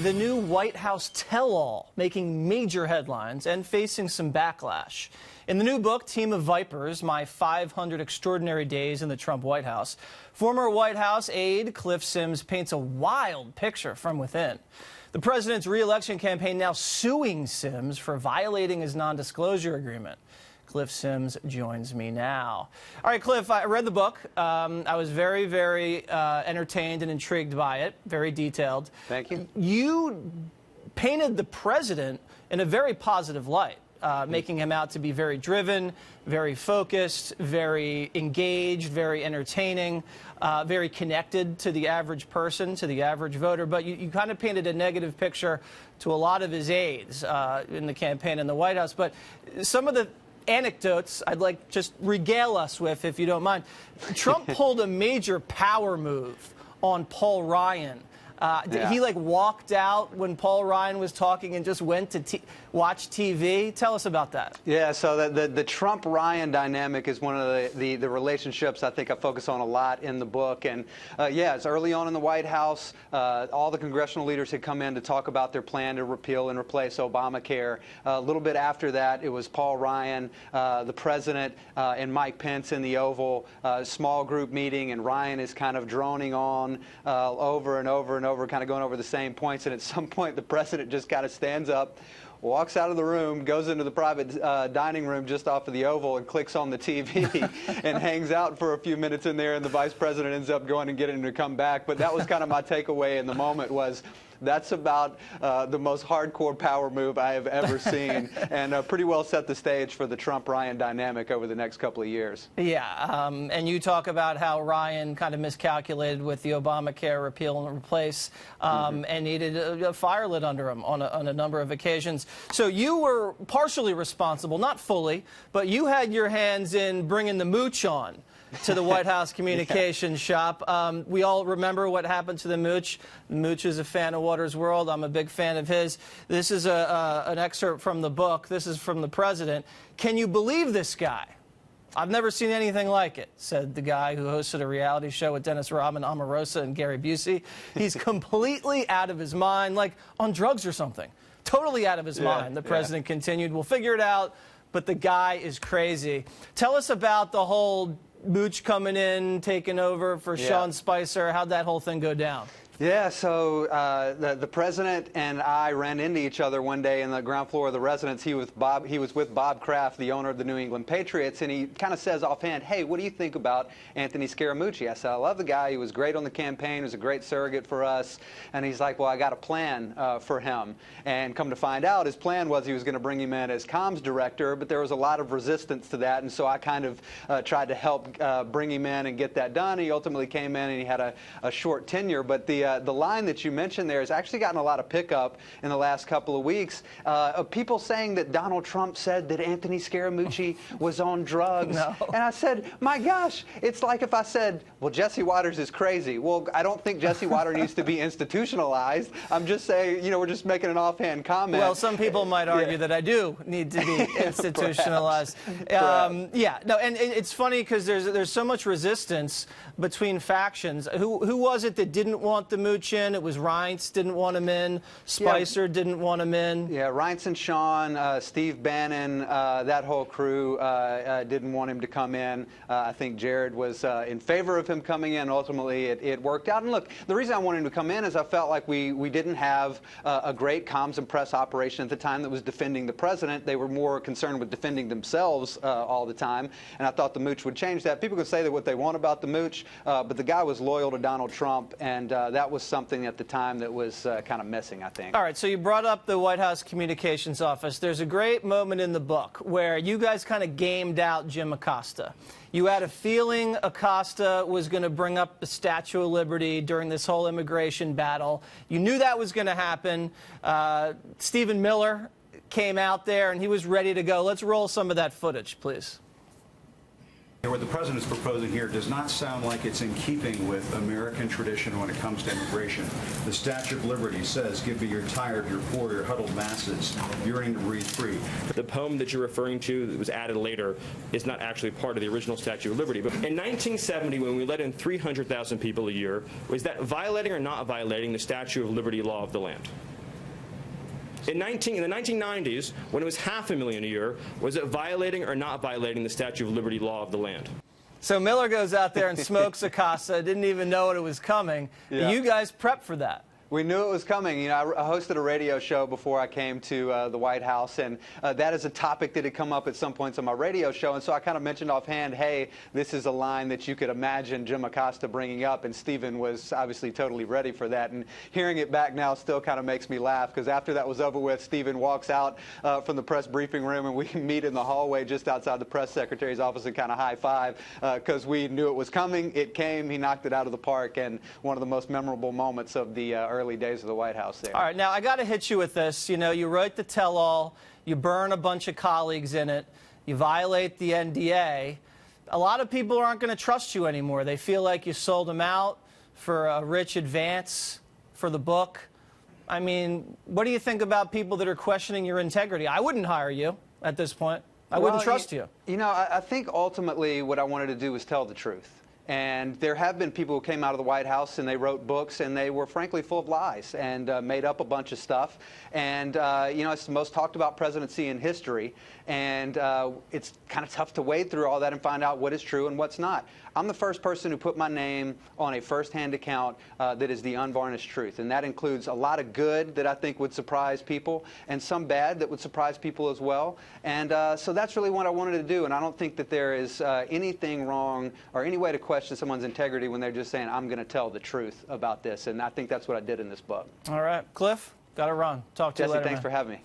The new White House tell-all, making major headlines and facing some backlash. In the new book, Team of Vipers, My 500 Extraordinary Days in the Trump White House, former White House aide Cliff Sims paints a wild picture from within. The president's re-election campaign now suing Sims for violating his non-disclosure agreement. Cliff Sims joins me now. All right, Cliff, I read the book. I was very entertained and intrigued by it, very detailed. Thank you. You painted the president in a very positive light, making him out to be very driven, very focused, very engaged, very entertaining, very connected to the average person, to the average voter. But you kind of painted a negative picture to a lot of his aides in the campaign in the White House. But some of the anecdotes I'd like just regale us with, if you don't mind. Trump pulled a major power move on Paul Ryan. He like walked out when Paul Ryan was talking and just went to watch TV. Tell us about that. Yeah, so the Trump-Ryan dynamic is one of the relationships I think I focus on a lot in the book. And yeah, it's early on in the White House. All the congressional leaders had come in to talk about their plan to repeal and replace Obamacare. A little bit after that, it was Paul Ryan, the president, and Mike Pence in the Oval, small group meeting, and Ryan is kind of droning on over and over and over, kind of going over the same points. And at some point, the president just kind of stands up, walks out of the room, goes into the private dining room just off of the Oval and clicks on the TV and hangs out for a few minutes in there, and the vice president ends up going and getting him to come back. But that was kind of my takeaway in the moment was, that's about the most hardcore power move I have ever seen, and pretty well set the stage for the Trump-Ryan dynamic over the next couple of years. Yeah, and you talk about how Ryan kind of miscalculated with the Obamacare repeal and replace and needed a fire lit under him on a number of occasions. So you were partially responsible, not fully, but you had your hands in bringing the mooch on to the White House communications shop. We all remember what happened to the mooch. The mooch is a fan of Waters' World. I'm a big fan of his. This is an excerpt from the book. This is from the president. Can you believe this guy? I've never seen anything like it, said the guy who hosted a reality show with Dennis Rodman, Omarosa, and Gary Busey. He's completely out of his mind, like on drugs or something. Totally out of his mind, the president continued. We'll figure it out, but the guy is crazy. Tell us about the whole mooch coming in, taking over for Sean Spicer. How'd that whole thing go down? Yeah, so the president and I ran into each other one day in the ground floor of the residence. He was with Bob Kraft, the owner of the New England Patriots, and he kind of says offhand, "Hey, what do you think about Anthony Scaramucci?" I said, "I love the guy. He was great on the campaign. He was a great surrogate for us." And he's like, "Well, I got a plan for him." And come to find out, his plan was he was going to bring him in as comms director, but there was a lot of resistance to that, and so I kind of tried to help bring him in and get that done. He ultimately came in and he had a short tenure, but the line that you mentioned there has actually gotten a lot of pickup in the last couple of weeks of people saying that Donald Trump said that Anthony Scaramucci was on drugs. No. And I said, my gosh, it's like if I said, well, Jesse Waters is crazy. Well, I don't think Jesse Waters needs to be institutionalized. I'm just saying, you know, we're just making an offhand comment. Well, some people might argue that I do need to be institutionalized. Yeah, no, and it's funny because there's so much resistance between factions. Who was it that didn't want the mooch in? It was Reince didn't want him in. Spicer didn't want him in. Yeah, Reince and Sean, Steve Bannon, that whole crew didn't want him to come in. I think Jared was in favor of him coming in. Ultimately, it worked out. And look, the reason I wanted him to come in is I felt like we didn't have a great comms and press operation at the time that was defending the president. They were more concerned with defending themselves all the time, and I thought the mooch would change that. People can say that what they want about the mooch, but the guy was loyal to Donald Trump, and that was something at the time that was kind of missing, I think. All right, so you brought up the White House Communications Office. There's a great moment in the book where you guys kind of gamed out Jim Acosta. You had a feeling Acosta was going to bring up the Statue of Liberty during this whole immigration battle. You knew that was going to happen. Stephen Miller came out there, and he was ready to go. Let's roll some of that footage, please. What the president is proposing here does not sound like it's in keeping with American tradition when it comes to immigration. The Statue of Liberty says, "Give me your tired, your poor, your huddled masses, yearning to breathe free." The poem that you're referring to that was added later is not actually part of the original Statue of Liberty. But in 1970, when we let in 300,000 people a year, was that violating or not violating the Statue of Liberty law of the land? In the 1990s, when it was $500,000 a year, was it violating or not violating the Statue of Liberty law of the land? So Miller goes out there and smokes a casa, didn't even know it was coming. Yeah. You guys prepped for that. We knew it was coming. You know, I hosted a radio show before I came to the White House, and that is a topic that had come up at some points on my radio show. And so I kind of mentioned offhand, hey, this is a line that you could imagine Jim Acosta bringing up, and Stephen was obviously totally ready for that. And hearing it back now still kind of makes me laugh, because after that was over with, Stephen walks out from the press briefing room, and we meet in the hallway just outside the press secretary's office and kind of high-five, because we knew it was coming. It came. He knocked it out of the park, and one of the most memorable moments of the early days of the White House there. All right, now I got to hit you with this. You know, you write the tell-all, you burn a bunch of colleagues in it, you violate the NDA. A lot of people aren't going to trust you anymore. They feel like you sold them out for a rich advance for the book. I mean, what do you think about people that are questioning your integrity? I wouldn't hire you at this point. I wouldn't trust you. You know, I think ultimately what I wanted to do was tell the truth. And there have been people who came out of the White House and they wrote books and they were frankly full of lies and made up a bunch of stuff. And, you know, it's the most talked about presidency in history. And it's kind of tough to wade through all that and find out what is true and what's not. I'm the first person who put my name on a first-hand account that is the unvarnished truth. And that includes a lot of good that I think would surprise people and some bad that would surprise people as well. And so that's really what I wanted to do. And I don't think that there is anything wrong or any way to question someone's integrity when they're just saying, I'm going to tell the truth about this. And I think that's what I did in this book. All right. Cliff, got to run. Talk to you later, Jesse, thanks man. for having me.